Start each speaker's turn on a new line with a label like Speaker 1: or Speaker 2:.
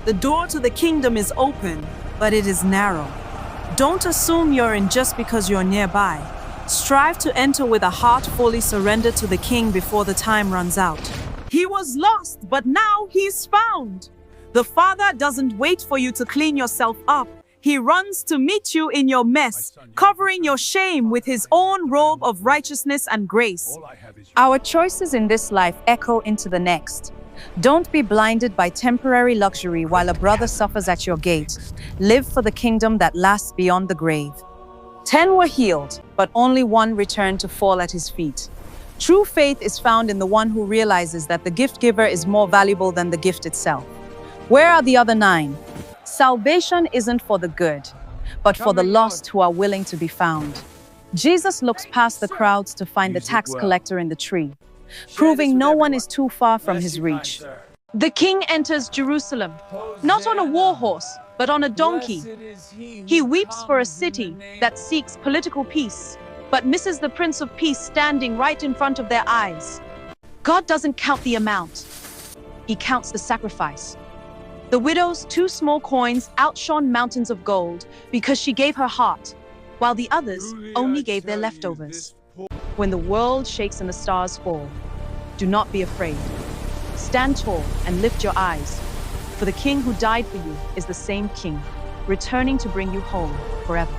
Speaker 1: The door to the kingdom is open, but it is narrow. Don't assume you're in just because you're nearby. Strive to enter with a heart fully surrendered to the King before the time runs out. He was lost, but now he's found. The Father doesn't wait for you to clean yourself up. He runs to meet you in your mess, covering your shame with his own robe of righteousness and grace. Our choices in this life echo into the next. Don't be blinded by temporary luxury while a brother suffers at your gate. Live for the kingdom that lasts beyond the grave. 10 were healed, but only one returned to fall at his feet. True faith is found in the one who realizes that the gift giver is more valuable than the gift itself. Where are the other 9? Salvation isn't for the good, but for the lost who are willing to be found. Jesus looks past the crowds to find the tax collector in the tree, proving no one is too far from his reach. The king enters Jerusalem, not on a war horse, but on a donkey. He weeps for a city that seeks political peace, but misses the Prince of Peace standing right in front of their eyes. God doesn't count the amount. He counts the sacrifice. The widow's 2 small coins outshone mountains of gold because she gave her heart, while the others only gave their leftovers. When the world shakes and the stars fall, do not be afraid. Stand tall and lift your eyes, for the King who died for you is the same King, returning to bring you home forever.